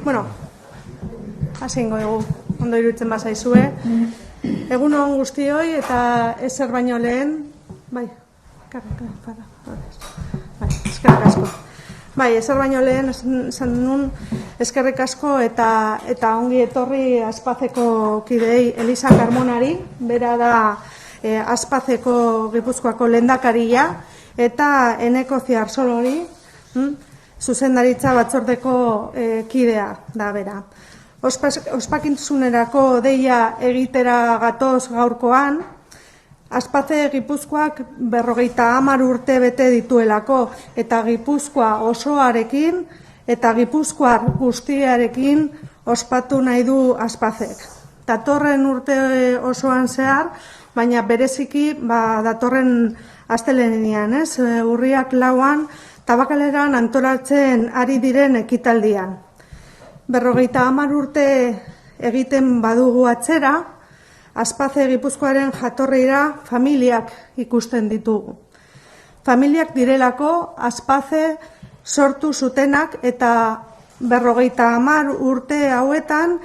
Bueno, hasingo dugu, ondo iruditzen bazaizue. Egun on guztioi eta ezer baino lehen, eskerrik asko. Ezer baino lehen esan nun eskerrik asko eta ongi etorri Aspazeko kideei Elisa Carmonari, bera da Aspazeko Gipuzkoako lehendakaria, eta Eneko Ziarsolori, zuzendaritza batzordeko kidea da bera. Ospakizunerako deia egitera gatoz gaurkoan, Aspaze Gipuzkoak 50 urte bete dituelako, eta Gipuzkoa osoarekin eta Gipuzkoar guztiarekin ospatu nahi du Aspazek. Datorren urte osoan zehar, baina bereziki datorren astelehenean, urriak 4an, Tabakaleran antolatzen ari diren ekitaldian. 50 urte egiten badugu atzera, Aspaze Gipuzkoaren jatorrira familiak ikusten ditugu. Familiak direlako Aspaze sortu zutenak eta 50 urte hauetan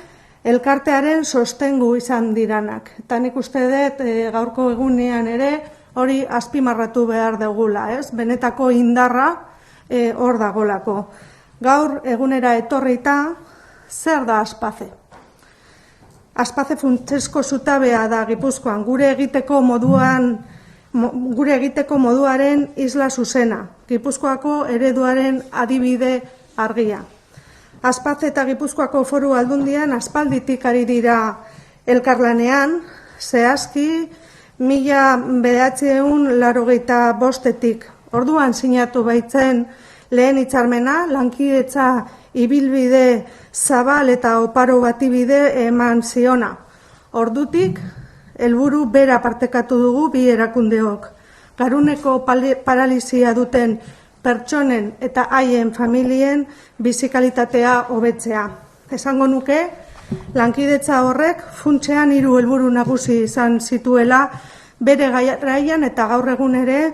elkartearen sostengu izan diranak. Eta nik uste dut gaurko egunean ere hori azpimarratu behar dugula, benetako indarra hor dagolako. Gaur egunera etorrita, zer da Aspaze? Aspaze funtsezko zutabea da Gipuzkoan, gure egiteko moduaren isla zuzena, Gipuzkoako ereduaren adibide argia. Aspaze eta Gipuzkoako Foru Aldundian aspalditik ari dira elkarlanean, zehazki 1985-etik. Orduan sinatu baitzen lehen hitzarmena, lankidetza ibilbide zabal eta oparo bati bide eman ziona. Ordutik, helburu bera partekatu dugu bi erakundeok. Garuneko paralisia duten pertsonen eta haien familien bizikalitatea hobetzea. Esango nuke, lankidetza horrek funtsean 3 helburu nagusi izan zituela bere garaian eta gaur egun ere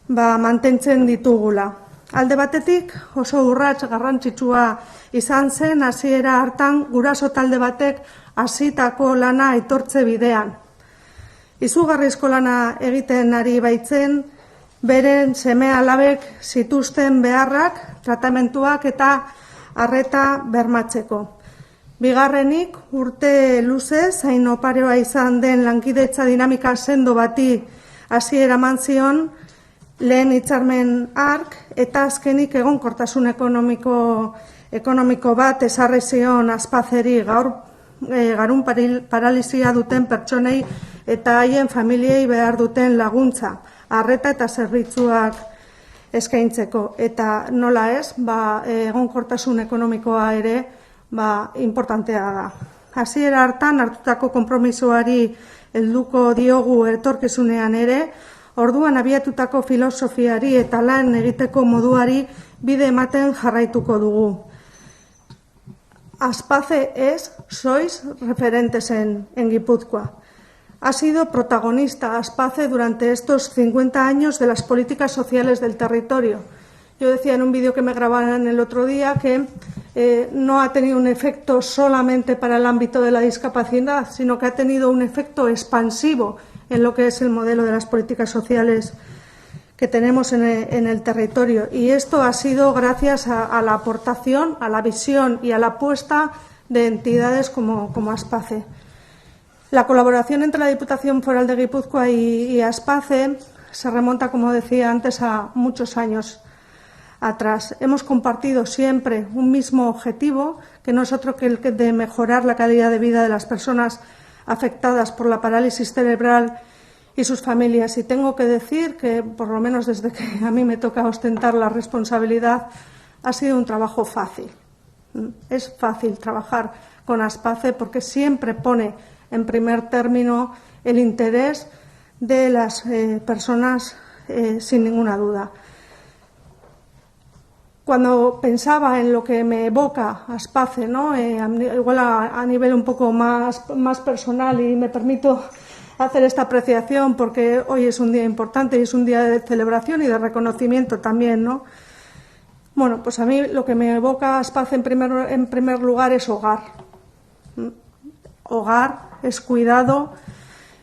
mantentzen ditugula. Alde batetik oso urrats garrantzitsua izan zen hasiera hartan guraso talde batek hasitako lana etortze bidean. Izugarrizko lana egiten ari baitzen beren seme-alabek zituzten beharrak, tratamentuak eta arreta bermatzeko. Bigarrenik, urte luze, zain oparoa izan den lankidetza dinamika sendo bati hasiera eman zion lehen hitzarmen hark, eta azkenik egonkortasun ekonomiko bat ezarri zion Aspazeri gaur garun paralisia duten pertsonei eta haien familiei behar duten laguntza, arreta eta zerbitzuak eskaintzeko. Eta nola ez, egonkortasun ekonomikoa ere importantea da. Hasiera hartan hartutako konpromisoari helduko diogu etorkizunean ere, orduan abiatutako filosofiari eta lan egiteko moduari bide ematen jarraituko dugu. Aspaze sois referentes en Guipúzcoa. Ha sido protagonista Aspaze durante estos 50 años de las políticas sociales del territorio. Yo decía en un vídeo que me grabaron el otro día que no ha tenido un efecto solamente para el ámbito de la discapacidad, sino que ha tenido un efecto expansivo en lo que es el modelo de las políticas sociales que tenemos en el territorio. Y esto ha sido gracias a la aportación, a la visión y a la apuesta de entidades como Aspaze. La colaboración entre la Diputación Foral de Guipúzcoa y Aspaze se remonta, como decía antes, a muchos años atrás. Hemos compartido siempre un mismo objetivo, que no es otro que el de mejorar la calidad de vida de las personas afectadas por la parálisis cerebral y sus familias. Y tengo que decir que, por lo menos desde que a mí me toca ostentar la responsabilidad, ha sido un trabajo fácil. Es fácil trabajar con Aspaze porque siempre pone en primer término el interés de las personas sin ninguna duda. cuando pensaba en lo que me evoca Aspace, ¿no? Igual a nivel un poco más personal, y me permito hacer esta apreciación porque hoy es un día importante y es un día de celebración y de reconocimiento también, ¿no? Bueno, pues a mí lo que me evoca Aspace en primer lugar es hogar. Hogar es cuidado,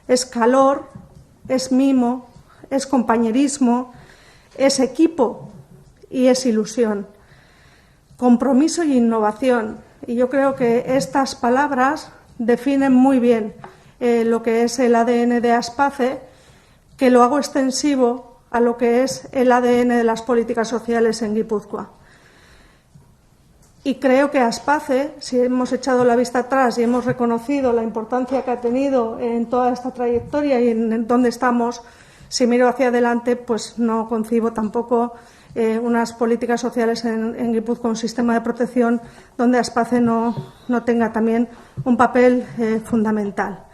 es calor, es mimo, es compañerismo, es equipo y es ilusión. Compromiso y innovación. Y yo creo que estas palabras definen muy bien lo que es el ADN de Aspace, que lo hago extensivo a lo que es el ADN de las políticas sociales en Guipúzcoa. Y creo que Aspace, si hemos echado la vista atrás y hemos reconocido la importancia que ha tenido en toda esta trayectoria y en dónde estamos, si miro hacia adelante, pues no concibo tampoco unas políticas sociales en Guipúzcoa, un sistema de protección donde Aspace no tenga también un papel fundamental.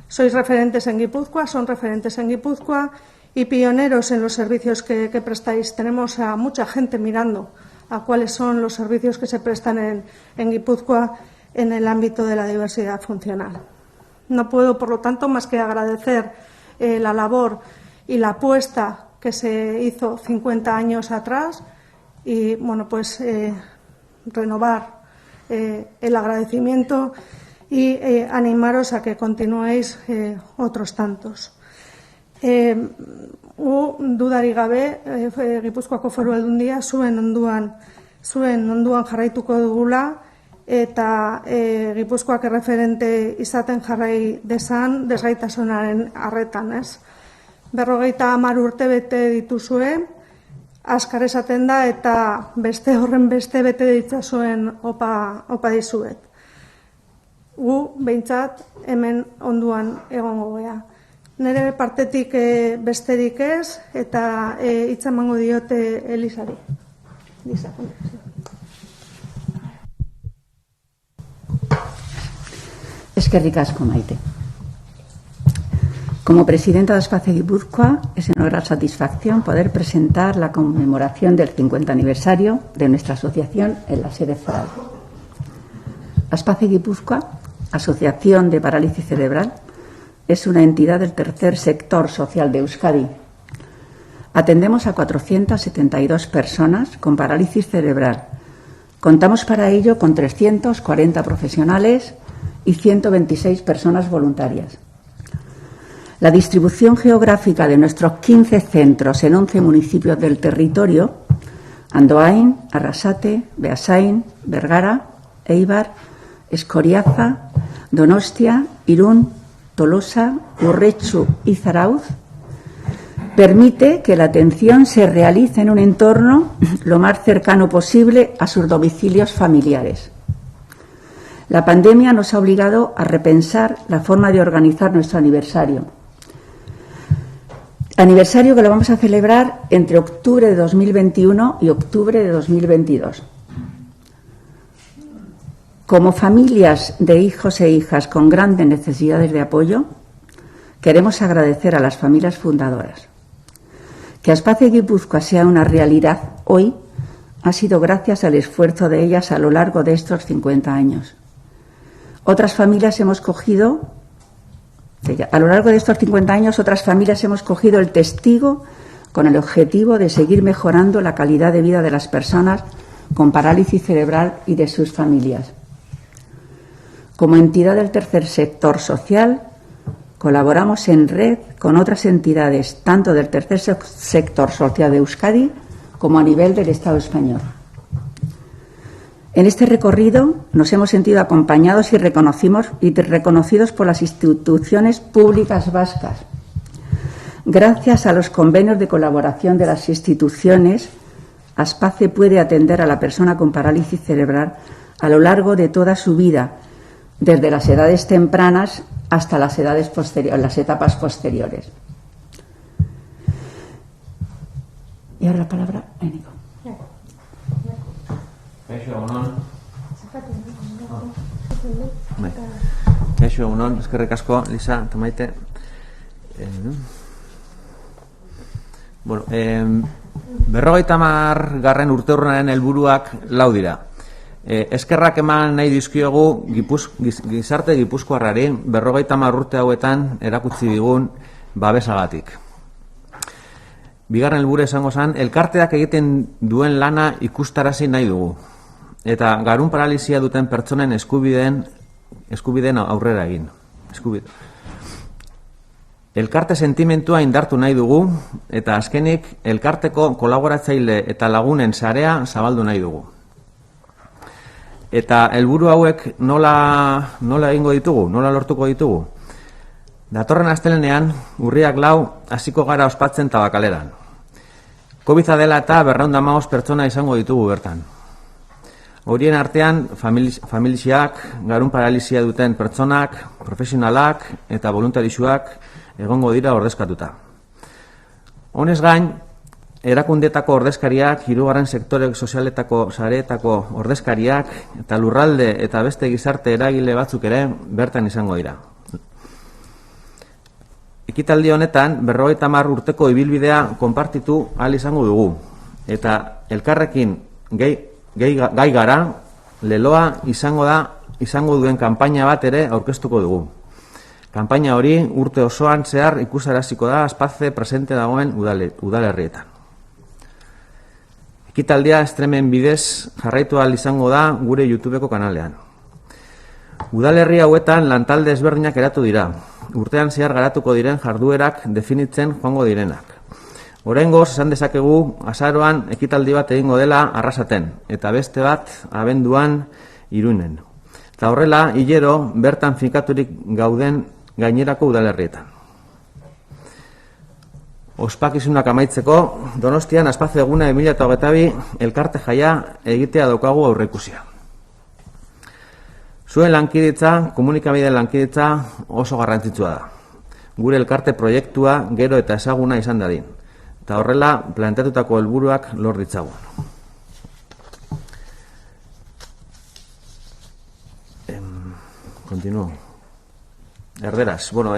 Sois referentes en Guipúzcoa, son referentes en Guipúzcoa y pioneros en los servicios que prestáis. Tenemos a mucha gente mirando a cuáles son los servicios que se prestan en Guipúzcoa en el ámbito de la diversidad funcional. No puedo, por lo tanto, más que agradecer la labor y la apuesta que se hizo 50 años atrás y, bueno, pues renovar el agradecimiento y animaros a que continuéis otros tantos. Dudarik gabe, Gipuzkoako Foru Aldundia zuen onduan jarraituko dugula eta Gipuzkoak erreferente izaten jarrai dezan desgaitasunaren arretan, ez? 50 urte bete dituzue, azkar esaten da eta beste horren beste bete ditzazuen opa dizuet. Gu behintzat hemen onduan egongo gea. Nere partetik besterik ez, eta hitza emango diote Elisari. Elisa. Eskerrik asko, Maite. Como presidenta de Aspace Guipúzcoa, es una gran satisfacción poder presentar la conmemoración del 50 aniversario de nuestra asociación en la sede foral. Aspace Guipúzcoa, Asociación de Parálisis Cerebral, es una entidad del tercer sector social de Euskadi. Atendemos a 472 personas con parálisis cerebral. Contamos para ello con 340 profesionales y 126 personas voluntarias. La distribución geográfica de nuestros 15 centros en 11 municipios del territorio, Andoain, Arrasate, Beasain, Bergara, Eibar, Escoriaza, Donostia, Irún, Tolosa, Urretxu y Zarauz, permite que la atención se realice en un entorno lo más cercano posible a sus domicilios familiares. La pandemia nos ha obligado a repensar la forma de organizar nuestro aniversario. Aniversario que lo vamos a celebrar entre octubre de 2021 y octubre de 2022. Como familias de hijos e hijas con grandes necesidades de apoyo, queremos agradecer a las familias fundadoras. Que Aspace Guipúzcoa sea una realidad hoy ha sido gracias al esfuerzo de ellas a lo largo de estos 50 años. Otras familias hemos cogido, a lo largo de estos 50 años, otras familias hemos cogido el testigo con el objetivo de seguir mejorando la calidad de vida de las personas con parálisis cerebral y de sus familias. Como entidad del tercer sector social, colaboramos en red con otras entidades, tanto del tercer sector social de Euskadi como a nivel del Estado español. En este recorrido nos hemos sentido acompañados y reconocidos por las instituciones públicas vascas. Gracias a los convenios de colaboración de las instituciones, Aspace puede atender a la persona con parálisis cerebral a lo largo de toda su vida, desde las edades tempranas hasta las edades posteriores, las etapas posteriores. Y ahora la palabra a Nico. Kaixo egunon, eskerrik asko, Lisa eta Maite. 50. urteurrenaren helburuak 4 dira. Eskerrak eman nahi dizkiogu gizarte gipuzkoarrari 50 urte hauetan erakutsi digun babesagatik. Bigarren helburua izango zen, elkarteak egiten duen lana ikustarazi nahi dugu. Eta garun paralisia duten pertsonen eskubideen aurrera egin. Elkarte sentimentua indartu nahi dugu, eta azkenik elkarteko kolaboratzaile eta lagunen sarea zabaldu nahi dugu. Eta helburu hauek nola egingo ditugu, nola lortuko ditugu? Datorren astelenean, urriak 4 hasiko gara ospatzen Tabakaleran. COVID dela eta 215 pertsona izango ditugu bertan. Horien artean, familiziak, garun paralisia duten pertsonak, profesionalak eta voluntarisuak egongo dira ordezkatuta. Honez gain, erakundetako ordezkariak, 3. sektore sozialetako sareetako ordezkariak eta lurralde eta beste gizarte eragile batzuk ere bertan izango dira. Ekitaldi honetan 50 urteko ibilbidea konpartitu ahal izango dugu eta elkarrekin gai gara, leloa izango duen kanpaina bat ere aurkeztuko dugu. Kanpaina hori urte osoan zehar ikusaraziko da Aspace presente dagoen udalerrietan. Ekitaldia estremen bidez jarraitu ahal izango da gure YouTubeko kanalean. Udalerri hauetan lantalde ezberdinak eratu dira. Urtean zehar garatuko diren jarduerak definitzen joango direnak. Oraingoz esan dezakegu azaroan ekitaldi bat egingo dela Arrasaten eta beste bat abenduan Irunen. Eta horrela, hilero bertan finkaturik gauden gainerako udalerrietan. Ospakizunak amaitzeko, Donostian Aspace eguna 2022 elkarte jaia egitea daukagu aurreikusia. Zuen lankidetza, komunikabideen lankidetza oso garrantzitsua da. Gure elkarte proiektua gero eta ezaguna izan dadin. Eta horrela, planteatutako helburuak lor ditzagun. Continuo. Erderaz. Bueno,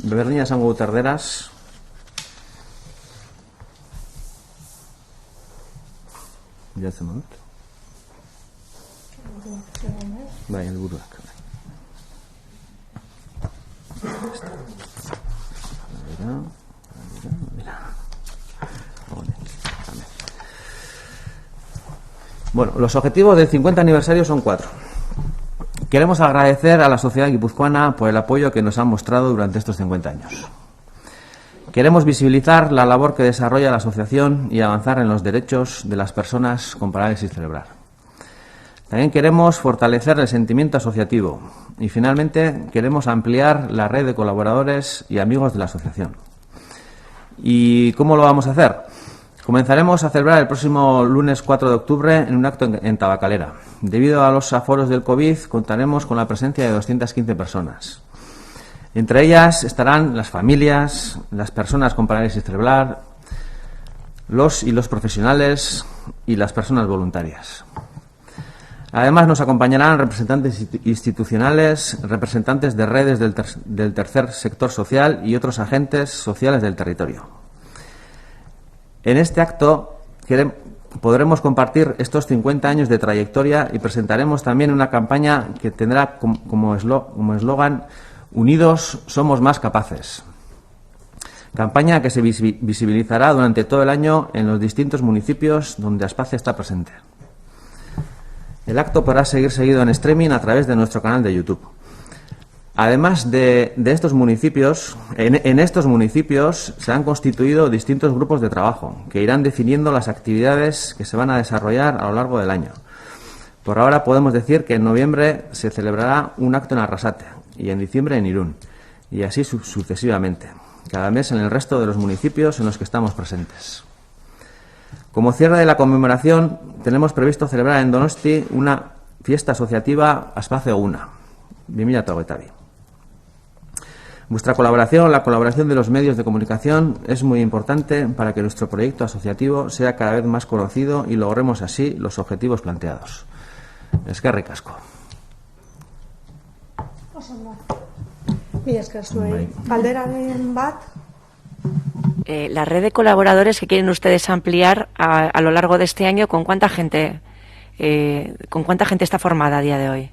berdina esango dut erderaz. Jatzen dut. Bai, helburuak. Bueno, los objetivos del 50 aniversario son 4. Queremos agradecer a la sociedad guipuzcoana por el apoyo que nos han mostrado durante estos 50 años. Queremos visibilizar la labor que desarrolla la asociación y avanzar en los derechos de las personas con parálisis cerebral. También queremos fortalecer el sentimiento asociativo y finalmente queremos ampliar la red de colaboradores y amigos de la asociación. ¿Y cómo lo vamos a hacer? Comenzaremos a celebrar el próximo lunes 4 de octubre en un acto en Tabacalera. Debido a los aforos del COVID, contaremos con la presencia de 215 personas. Entre ellas estarán las familias, las personas con parálisis cerebral, los y los profesionales y las personas voluntarias. Además, nos acompañarán representantes institucionales, representantes de redes del tercer sector social y otros agentes sociales del territorio. En este acto podremos compartir estos 50 años de trayectoria y presentaremos también una campaña que tendrá como eslogan "Unidos somos más capaces". Campaña que se visibilizará durante todo el año en los distintos municipios donde Aspace está presente. El acto podrá seguir seguido en streaming a través de nuestro canal de YouTube. Además de estos municipios, en estos municipios se han constituido distintos grupos de trabajo que irán definiendo las actividades que se van a desarrollar a lo largo del año. Por ahora podemos decir que en noviembre se celebrará un acto en Arrasate y en diciembre en Irún, y así sucesivamente, cada mes en el resto de los municipios en los que estamos presentes. Como cierre de la conmemoración, tenemos previsto celebrar en Donosti una fiesta asociativa Aspace eguna 2022. Vuestra colaboración, la colaboración de los medios de comunicación, es muy importante para que nuestro proyecto asociativo sea cada vez más conocido y logremos así los objetivos planteados. Eskerrik asko. Mila esker zuei. Galderaren bat la red de colaboradores que quieren ustedes ampliar a lo largo de este año, ¿con cuánta gente está formada a día de hoy?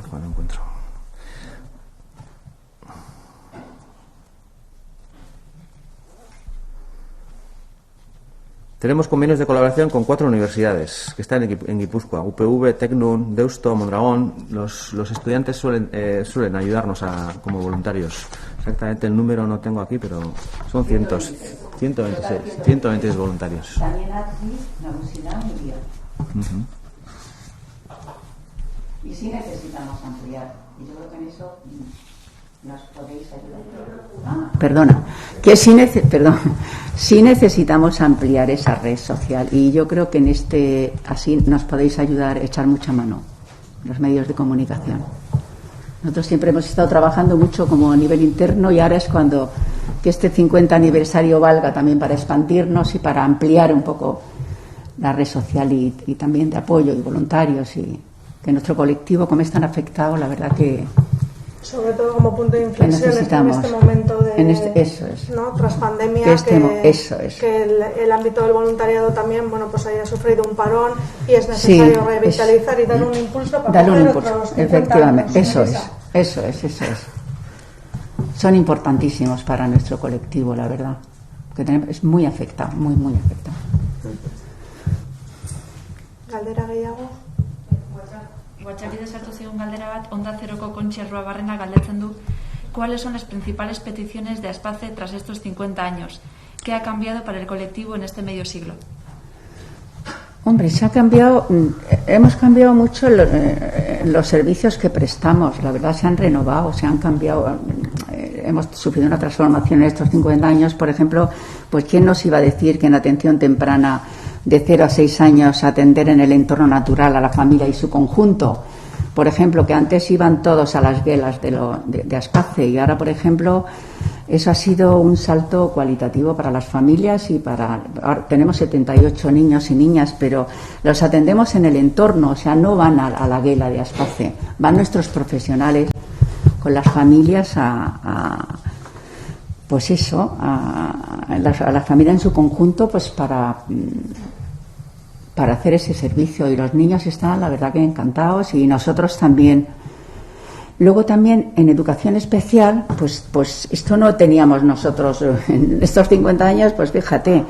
Cuando encuentro. Tenemos convenios de colaboración con 4 universidades que están en Guipúzcoa: UPV, Tecnun, Deusto, Mondragón. Los estudiantes suelen ayudarnos como voluntarios. Exactamente el número no tengo aquí, pero son 126 voluntarios. También aquí la universidad y Guía. Y sí necesitamos ampliar. Y yo creo que en eso nos podéis ayudar. Perdona, que sí necesitamos ampliar esa red social. Y yo creo que en así nos podéis ayudar a echar mucha mano los medios de comunicación. Nosotros siempre hemos estado trabajando mucho como a nivel interno y ahora es cuando que este 50 aniversario valga también para expandirnos y para ampliar un poco la red social y también de apoyo y voluntarios y que nuestro colectivo, como es tan afectado, la verdad que sobre todo como punto de inflexión en este momento de eso es, ¿no? Tras pandemia, que el ámbito del voluntariado también pues haya sufrido un parón y es necesario revitalizar y dar un impulso para darle un impulso, efectivamente, eso es. Son importantísimos para nuestro colectivo, la verdad, que es muy afectado, muy afectado. Galdera gehiago? WhatsApp sartu zigun galdera bat, Onda Zeroko Kontxerroa Barrena galdetzen du, ¿cuáles son las principales peticiones de Aspace tras estos 50 años? ¿Qué ha cambiado para el colectivo en este medio siglo? Hombre, hemos cambiado mucho los servicios que prestamos, la verdad se han renovado, se han cambiado, hemos sufrido una transformación en estos 50 años, por ejemplo, pues ¿quién nos iba a decir que en atención temprana de 0 a 6 años atender en el entorno natural a la familia y su conjunto? Por ejemplo, que antes iban todos a las guelas de Aspace y ahora, por ejemplo, eso ha sido un salto cualitativo para las familias y ahora tenemos 78 niños y niñas, pero los atendemos en el entorno, o sea, no van a la guela de Aspace, van nuestros profesionales con las familias pues eso, a la familia en su conjunto, pues para hacer ese servicio, y los niños están, la verdad, que encantados y nosotros también. Luego también en educación especial, pues esto no teníamos nosotros en estos 50 años, pues fíjate,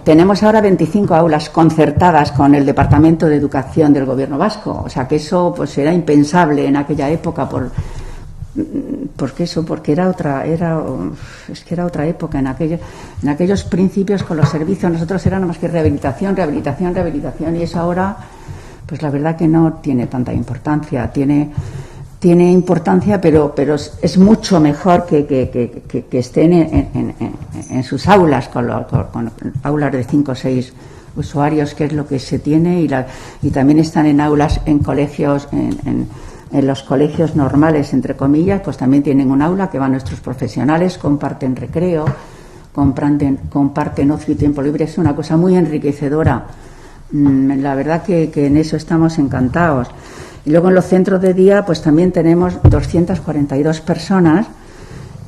tenemos ahora 25 aulas concertadas con el Departamento de Educación del Gobierno Vasco, o sea que eso pues era impensable en aquella época porque era otra época, en aquellos principios con los servicios nosotros era nada más que rehabilitación, y eso ahora pues la verdad que no tiene tanta importancia, tiene importancia, pero es mucho mejor que estén en sus aulas con aulas de 5 o 6 usuarios, que es lo que se tiene, y también están en aulas en colegios, en los colegios normales, entre comillas, pues también tienen un aula que van nuestros profesionales, comparten recreo, comparten ocio y tiempo libre. Es una cosa muy enriquecedora. La verdad que en eso estamos encantados. Y luego en los centros de día pues también tenemos 242 personas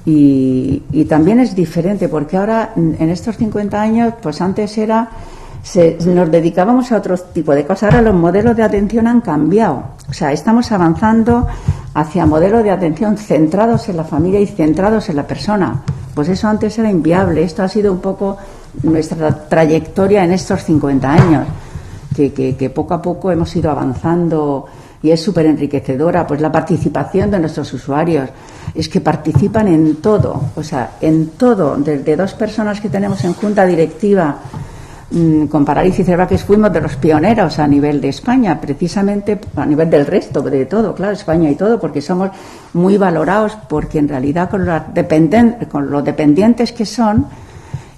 y también es diferente, porque ahora en estos 50 años, pues antes nos dedicábamos a otro tipo de cosas. Ahora los modelos de atención han cambiado, o sea, estamos avanzando hacia modelos de atención centrados en la familia y centrados en la persona. Pues eso antes era inviable. Esto ha sido un poco nuestra trayectoria en estos 50 años, que poco a poco hemos ido avanzando, y es súper enriquecedora. Pues la participación de nuestros usuarios, es que participan en todo, o sea, en todo, desde 2 personas que tenemos en junta directiva con parálisis cerebral, que fuimos de los pioneros a nivel de España, precisamente a nivel del resto de todo, claro, España y todo, porque somos muy valorados, porque en realidad con lo dependientes que son,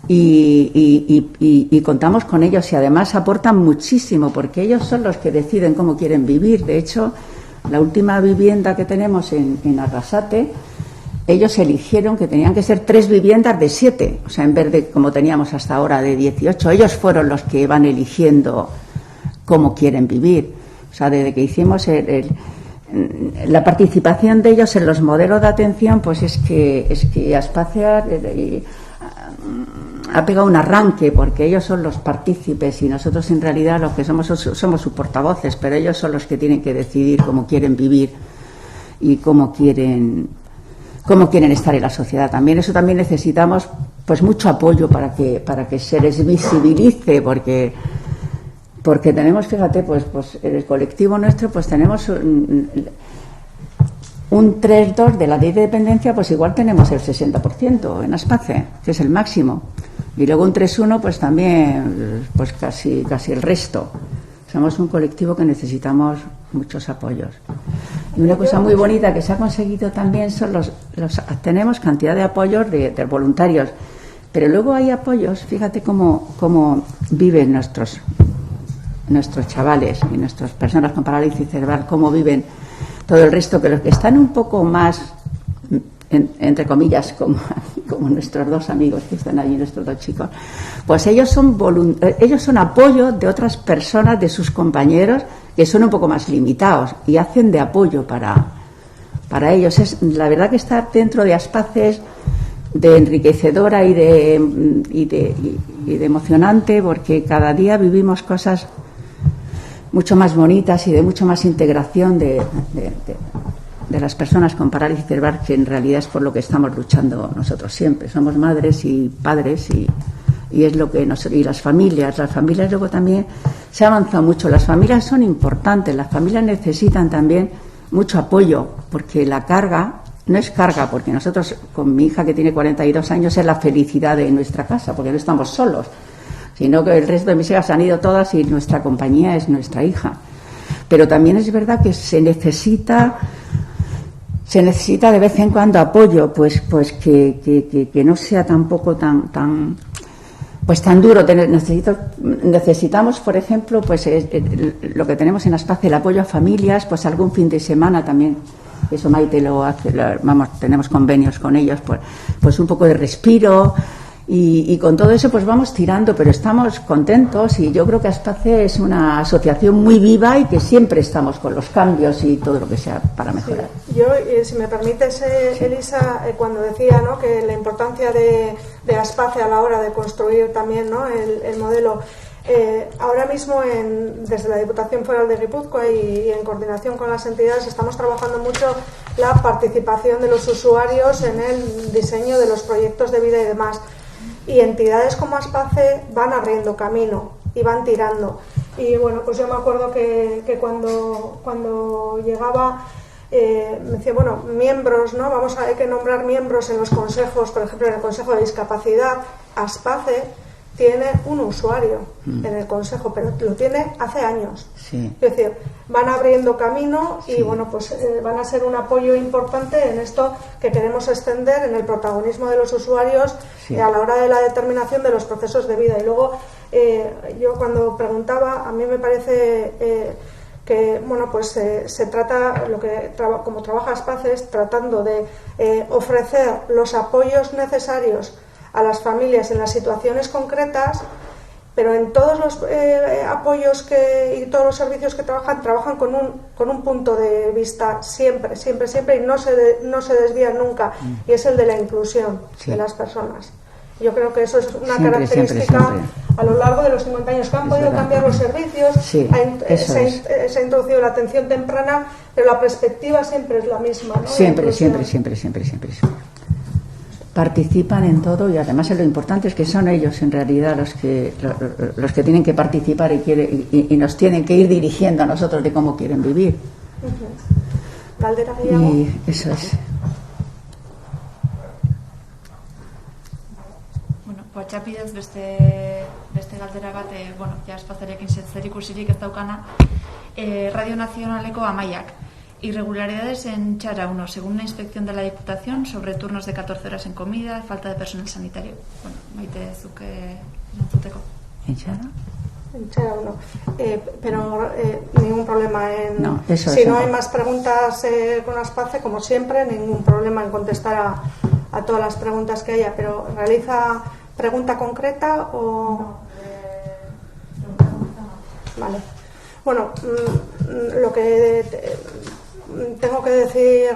y contamos con ellos y además aportan muchísimo porque ellos son los que deciden cómo quieren vivir. De hecho, la última vivienda que tenemos en Arrasate, ellos eligieron que tenían que ser 3 viviendas de 7, o sea, en vez de como teníamos hasta ahora de 18. Ellos fueron los que van eligiendo cómo quieren vivir. O sea, desde que hicimos la participación de ellos en los modelos de atención, pues es que Aspacia ha pegado un arranque, porque ellos son los partícipes y nosotros en realidad los que somos sus portavoces, pero ellos son los que tienen que decidir cómo quieren vivir y cómo quieren estar en la sociedad. También eso también necesitamos pues mucho apoyo para que se les visibilice, porque tenemos, fíjate, pues en el colectivo nuestro pues tenemos un 3.2 de la ley de dependencia, pues igual tenemos el 60% en Aspace, que es el máximo, y luego un 3.1 pues también pues casi el resto. Somos un colectivo que necesitamos muchos apoyos. Y una cosa muy bonita que se ha conseguido también son tenemos cantidad de apoyos de voluntarios, pero luego hay apoyos, fíjate cómo viven nuestros chavales y nuestras personas con parálisis cerebral, cómo viven todo el resto, que los que están un poco más, entre comillas, como nuestros 2 amigos que están allí, nuestros 2 chicos, pues ellos son apoyo de otras personas, de sus compañeros, que son un poco más limitados y hacen de apoyo para ellos. La verdad que estar dentro de Aspace es de enriquecedora y de emocionante, porque cada día vivimos cosas mucho más bonitas y de mucho más integración de las personas con parálisis cerebral, que en realidad es por lo que estamos luchando nosotros siempre. Somos madres y padres y es lo que y las familias luego también se ha avanzado mucho. Las familias son importantes, las familias necesitan también mucho apoyo, porque la carga no es carga, porque nosotros con mi hija que tiene 42 años es la felicidad de nuestra casa, porque no estamos solos, sino que el resto de mis hijas han ido todas y nuestra compañía es nuestra hija. Pero también es verdad que se necesita de vez en cuando apoyo, pues que no sea tampoco tan duro. Necesitamos, por ejemplo, pues lo que tenemos en Aspace, el apoyo a familias, pues algún fin de semana también. Eso Maite lo hace, tenemos convenios con ellos, pues un poco de respiro. Y con todo eso pues vamos tirando, pero estamos contentos, y yo creo que Aspace es una asociación muy viva y que siempre estamos con los cambios y todo lo que sea para mejorar. Sí. Yo, si me permites, Elisa, cuando decía, ¿no?, que la importancia de Aspace a la hora de construir también, ¿no?, el modelo, ahora mismo desde la Diputación Foral de Guipúzcoa y en coordinación con las entidades estamos trabajando mucho la participación de los usuarios en el diseño de los proyectos de vida y demás. Y entidades como Aspace van abriendo camino y van tirando. Y bueno, pues yo me acuerdo que cuando llegaba, me decía, bueno, miembros, ¿no? Hay que nombrar miembros en los consejos, por ejemplo, en el Consejo de Discapacidad. Aspace tiene un usuario en el consejo, pero lo tiene hace años. Sí. Es decir, van abriendo camino y bueno, pues van a ser un apoyo importante en esto que queremos extender, en el protagonismo de los usuarios a la hora de la determinación de los procesos de vida. Y luego, yo cuando preguntaba, a mí me parece que bueno, pues se trata, como trabaja Aspace, es tratando de ofrecer los apoyos necesarios a las familias en las situaciones concretas, pero en todos los apoyos y todos los servicios que trabajan con un punto de vista siempre, y no se desvían nunca, y es el de la inclusión de las personas. Yo creo que eso es una característica a lo largo de los 50 años que han podido cambiar los servicios, se ha introducido la atención temprana, pero la perspectiva siempre es la misma, ¿no? Siempre. Participan en todo, y además lo importante es que son ellos en realidad los que tienen que participar y nos tienen que ir dirigiendo a nosotros de cómo quieren vivir. Galdera gehiago? Y eso es. Bueno, potxapidez beste galdera bat, ja Aspacerekin zerikusirik ez daukana, Radio Nazionaleko Amaiak. Irregularidades en Chara 1, según una inspección de la Diputación sobre turnos de 14 horas en comida, falta de personal sanitario. Bueno, Maite Zuque, Zuteko. ¿En Chara? En Chara 1. Pero ningún problema en... No, eso si es no hay más preguntas con Aspace, como siempre, ningún problema en contestar a todas las preguntas que haya. Pero ¿realiza pregunta concreta o...? No, Vale. Bueno, lo que tengo que decir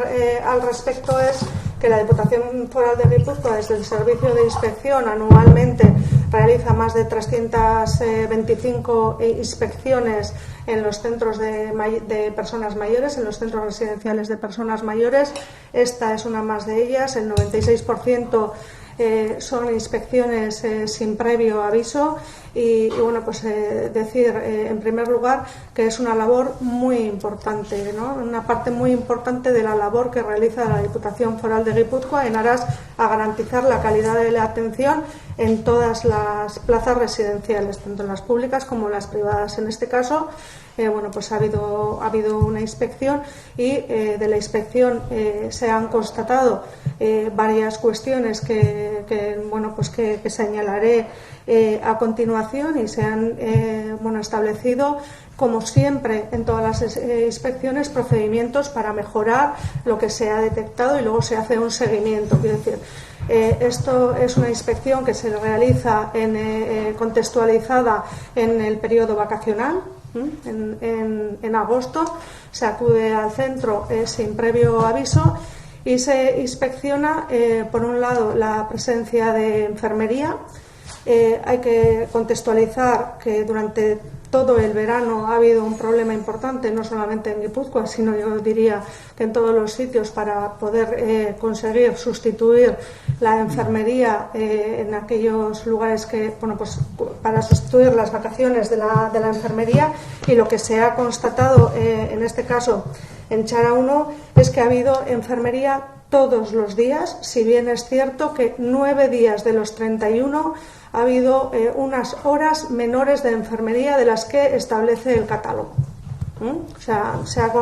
al respecto es que la Diputación Foral de Guipúzcoa, desde el Servicio de Inspección, anualmente realiza más de 325 inspecciones en los centros de personas mayores, en los centros residenciales de personas mayores. Esta es una más de ellas. El 96% son inspecciones sin previo aviso y bueno, pues decir en primer lugar que es una labor muy importante, ¿no? Una parte muy importante de la labor que realiza la Diputación Foral de Guipúzcoa en aras a garantizar la calidad de la atención en todas las plazas residenciales, tanto en las públicas como en las privadas. En este caso, bueno, pues ha habido una inspección y de la inspección se han constatado varias cuestiones que bueno, pues que señalaré a continuación, y se han bueno, establecido, como siempre en todas las inspecciones, procedimientos para mejorar lo que se ha detectado y luego se hace un seguimiento. Quiero decir, esto es una inspección que se realiza contextualizada en el periodo vacacional. En agosto se acude al centro sin previo aviso y se inspecciona, por un lado, la presencia de enfermería. Hay que contextualizar que durante todo el verano ha habido un problema importante, no solamente en Guipúzcoa, sino yo diría que en todos los sitios, para poder conseguir sustituir la enfermería en aquellos lugares que, bueno, pues para sustituir las vacaciones de la enfermería. Y lo que se ha constatado en este caso en Chara 1 es que ha habido enfermería todos los días, si bien es cierto que 9 días de los 31 ha habido unas horas menores de enfermería de las que establece el catálogo. O sea, se ha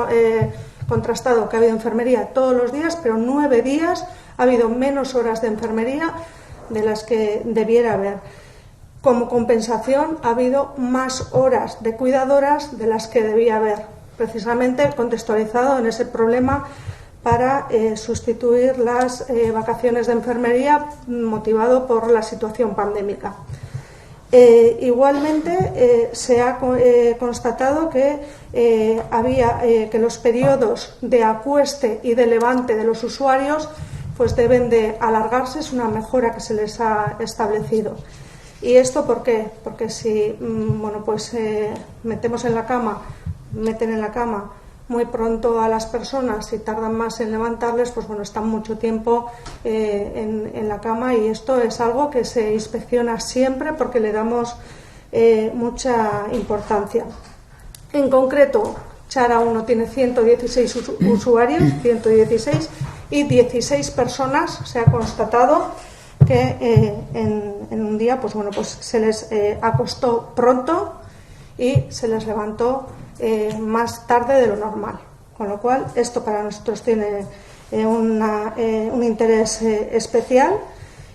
contrastado que ha habido enfermería todos los días, pero 9 días ha habido menos horas de enfermería de las que debiera haber. Como compensación, ha habido más horas de cuidadoras de las que debía haber, precisamente contextualizado en ese problema para sustituir las vacaciones de enfermería motivado por la situación pandémica. Igualmente se ha constatado que había que los periodos de acueste y de levante de los usuarios pues deben de alargarse. Es una mejora que se les ha establecido. ¿Y esto por qué? Porque si bueno, pues meten en la cama muy pronto a las personas y tardan más en levantarles, pues bueno, están mucho tiempo en la cama, y esto es algo que se inspecciona siempre porque le damos mucha importancia. En concreto, Chara 1 tiene 116 usuarios, 116, y 16 personas se ha constatado que en un día pues bueno, pues se les acostó pronto y se les levantó más tarde de lo normal, con lo cual esto para nosotros tiene un interés especial,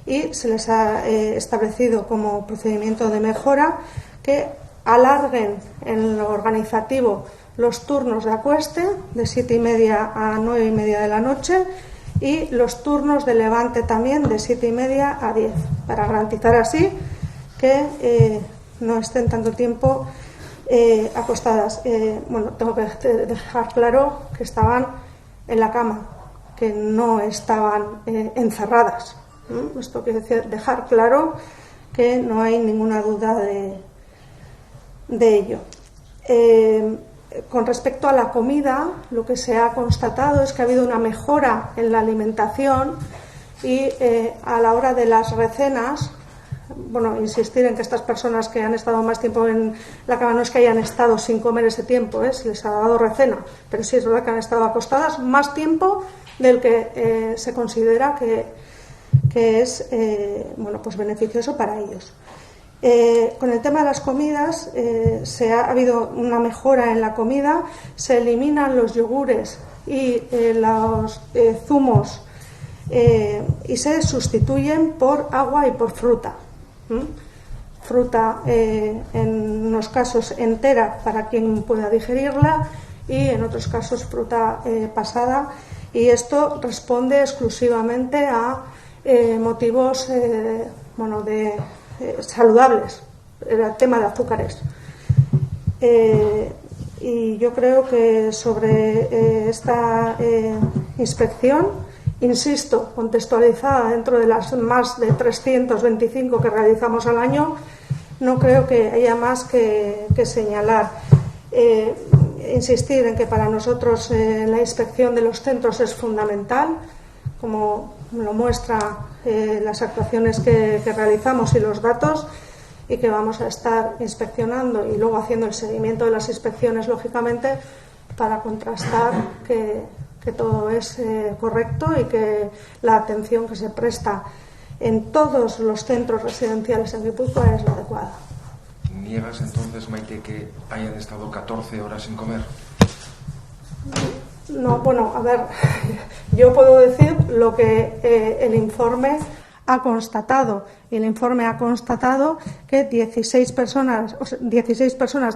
y se les ha establecido como procedimiento de mejora que alarguen en lo organizativo los turnos de acueste de 7:30 a 9:30 de la noche, y los turnos de levante también de 7:30 a 10, para garantizar así que no estén tanto tiempo acostadas. Bueno, tengo que dejar claro que estaban en la cama, que no estaban encerradas. Esto quiere decir dejar claro que no hay ninguna duda de ello. Con respecto a la comida, lo que se ha constatado es que ha habido una mejora en la alimentación, y a la hora de las recenas, bueno, insistir en que estas personas que han estado más tiempo en la cama no es que hayan estado sin comer ese tiempo, se les ha dado recena, pero sí es verdad que han estado acostadas más tiempo del que se considera que es bueno, pues beneficioso para ellos. Con el tema de las comidas ha habido una mejora en la comida, se eliminan los yogures y los zumos y se sustituyen por agua y por fruta. Fruta en unos casos entera para quien pueda digerirla y en otros casos fruta pasada, y esto responde exclusivamente a motivos saludables, el tema de azúcares. Y yo creo que sobre esta inspección, insisto, contextualizada dentro de las más de 325 que realizamos al año, no creo que haya más que señalar. Insistir en que para nosotros la inspección de los centros es fundamental, como lo muestra las actuaciones que realizamos y los datos, y que vamos a estar inspeccionando y luego haciendo el seguimiento de las inspecciones, lógicamente, para contrastar que todo es correcto y que la atención que se presta en todos los centros residenciales en Guipúzcoa es la adecuada. ¿Niegas entonces, Maite, que hayan estado 14 horas sin comer? No, bueno, a ver, yo puedo decir lo que el informe ha constatado. Y el informe ha constatado que 16 personas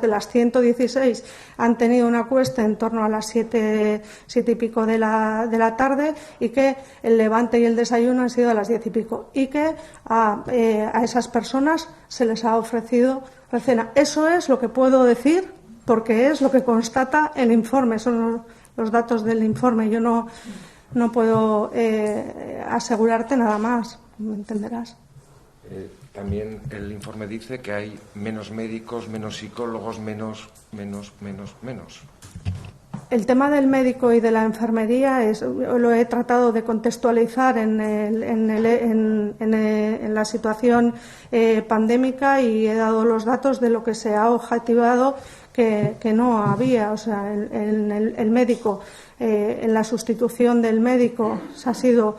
de las 116 han tenido una cuesta en torno a las 7 y pico de la tarde, y que el levante y el desayuno han sido a las 10 y pico, y que a esas personas se les ha ofrecido la cena. Eso es lo que puedo decir, porque es lo que constata el informe, son los datos del informe. Yo no puedo asegurarte nada más, me entenderás. También el informe dice que hay menos médicos, menos psicólogos, menos. El tema del médico y de la enfermería lo he tratado de contextualizar en la situación pandémica, y he dado los datos de lo que se ha objetivado que no había. O sea, el médico, en la sustitución del médico ha sido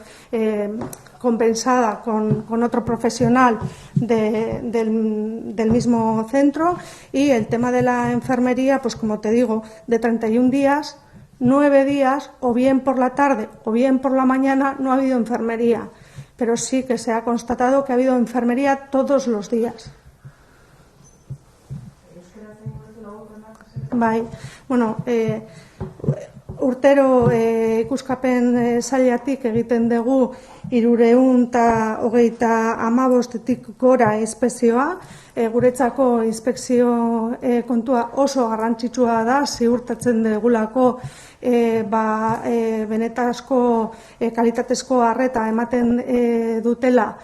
compensada con otro profesional del mismo centro, y el tema de la enfermería, pues como te digo, de 31 días, 9 días, o bien por la tarde o bien por la mañana, no ha habido enfermería, pero sí que se ha constatado que ha habido enfermería todos los días. Bai, bueno, urtero ikuskapen sailetik egiten dugu 325 gora inspekzioa. Guretzako inspekzio kontua oso garrantzitsua da, ziurtatzen dugulako benetazko kalitatezko arreta ematen dutela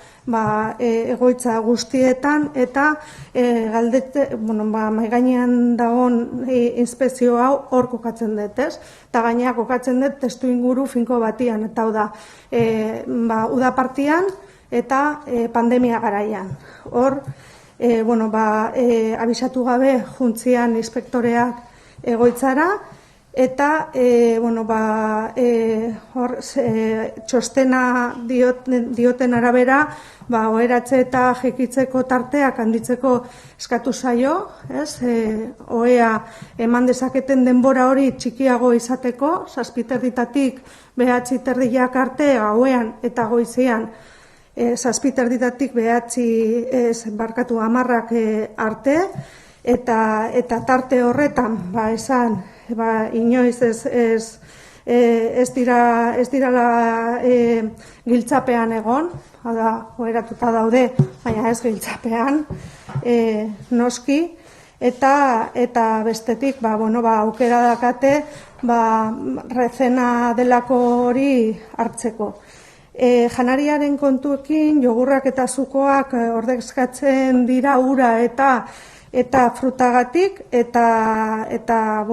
egoitza guztietan, eta mahai gainean dagoen inspekzio hau hor kokatzen dut, ez? Eta gainera kokatzen dut testu inguru finko batian, eta hau da, uda partian eta pandemia garaian. Hor, abisatu gabe juntzian inspektoreak egoitzara, eta txostena dioten arabera, oheratze eta jekitzeko tarteak handitzeko eskatu zaio, ohea eman dezaketen denbora hori txikiago izateko, 7:00 9:30 arte gauean eta goizean, 7:30 10:00 arte, eta tarte horretan, esan, inoiz ez dirala giltzapean egon, oheratuta daude, baina ez giltzapean, noski, eta bestetik, aukera dakate, rezena delako hori hartzeko. Janariaren kontuekin, jogurrak eta zukoak ordezkatzen dira ura eta frutagatik, eta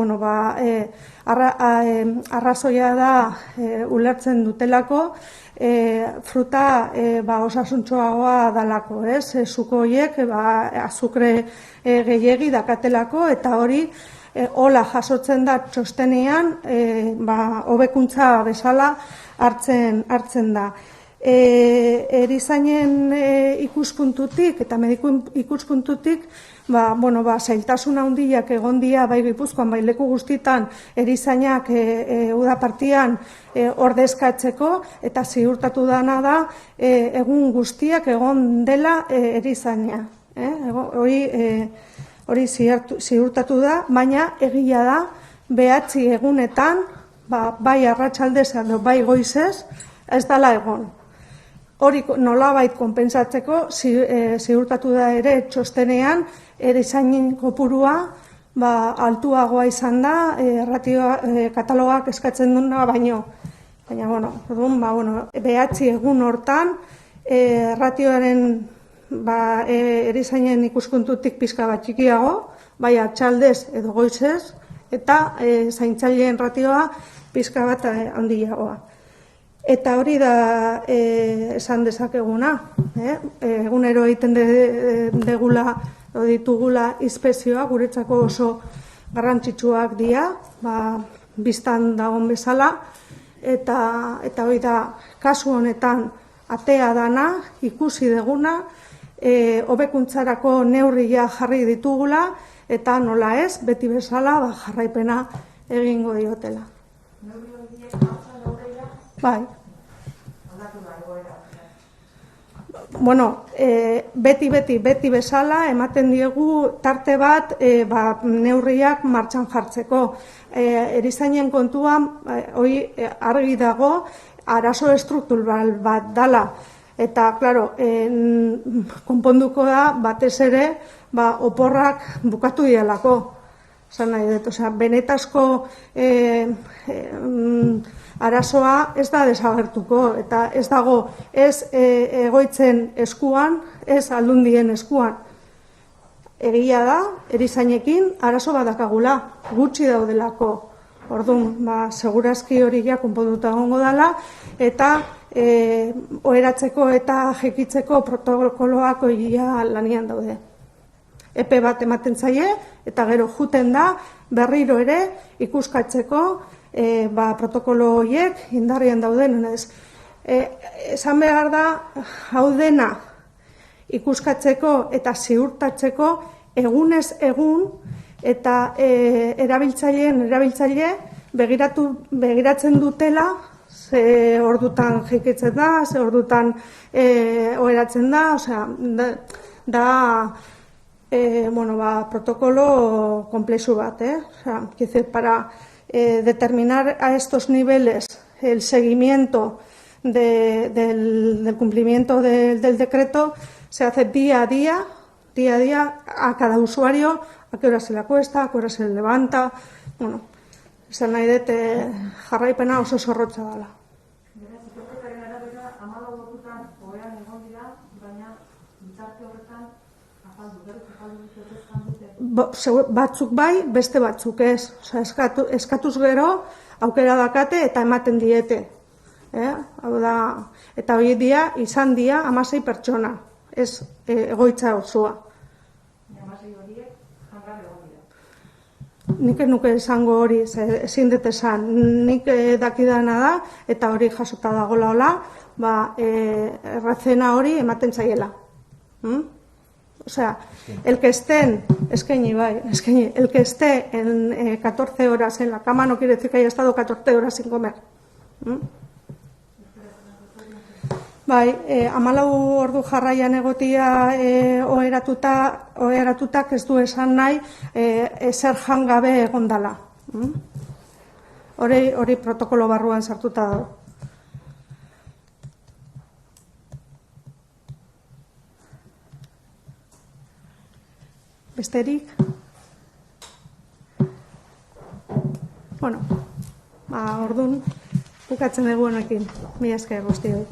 arrazoia da ulertzen dutelako, fruta osasuntsuagoa dalako, zuko horiek azukre gehiegi dakatelako, eta hori hola jasotzen da txostenean, hobekuntza bezala hartzen da. Erizainen ikuspuntutik eta mediku ikuspuntutik, zailtasun handiak egon dira bai Gipuzkoan, bai leku guztitan erizainak udapartian ordezkatzeko, eta ziurtatu dana da egun guztiak egon dela erizaina. Hori ziurtatu da, baina egia da 9 egunetan, bai arratsaldez edo bai goizez, ez dela egon. Hori nolabait konpentsatzeko ziurtatu da ere txostenean erizainen kopurua altuagoa izan da, katalogak eskatzen duna baino. Baina, 9 egun hortan, ratioaren erizainen ikuspuntutik pixka bat txikiago, bai arratsaldez edo goizez, eta zaintzaileen ratioa pixka bat handiagoa. Eta hori da esan dezakeguna, egunero egiten degula, ditugula inspekzioa, guretzako oso garrantzitsuak dira, biztan dagoen bezala, eta hori da kasu honetan atea dana, ikusi deguna, hobekuntzarako neurria jarri ditugula, eta nola ez, beti bezala jarraipena egingo diotela. Bai. Beti bezala ematen diegu tarte bat neurriak martxan jartzeko. Erizainen kontuan argi dago arazo estruktural bat dala. Eta, klaro, konponduko da batez ere oporrak bukatu dialako. Zan nahi dut, benetazko arazoa ez da desagertuko, eta ez dago ez egoitzen eskuan, ez aldundien eskuan. Egia da, erizainekin arazo badakagula, gutxi daudelako. Orduan, segurazki hori ja konponduta egongo dela, eta oheratzeko eta jekitzeko protokoloak egia lanian daude. Epe bat ematen zaie, eta gero juten da, berriro ere ikuskatzeko protokolo horiek indarrian dauden. Esan behar da, hau dena ikuskatzeko eta ziurtatzeko egunez egun, eta erabiltzaile begiratzen dutela, ze ordutan jekitzen da, ze ordutan oheratzen da, protokolo komplexu bat, para determinar a estos niveles el seguimiento del cumplimiento del decreto se hace día a día a cada usuario, a qué hora se le acuesta, a qué hora se le levanta. Esan nahi dut jarraipena oso zorrotza dela. Batzuk bai, beste batzuk ez. Eskatuz gero, aukera dakate eta ematen diete. Eta hori dia, izan dia, 16 pertsona. Ez egoitza osoa. Nik nuke esango hori, ezin dut esan. Nik dakidana da, eta hori jasota dagoela hola, errazena hori ematen zaiela. O sea, el que esté en 14 horas en la cama no quiere decir que haya estado 14 horas sin comer. Bai, 14 ordu jarraian egotia oheratutak ez du esan nahi ezer jan gabe egon dala. Hori protokolo barruan sartuta dago. Besterik? Orduan, bukatzen dugu honekin. Mila esker guztioi.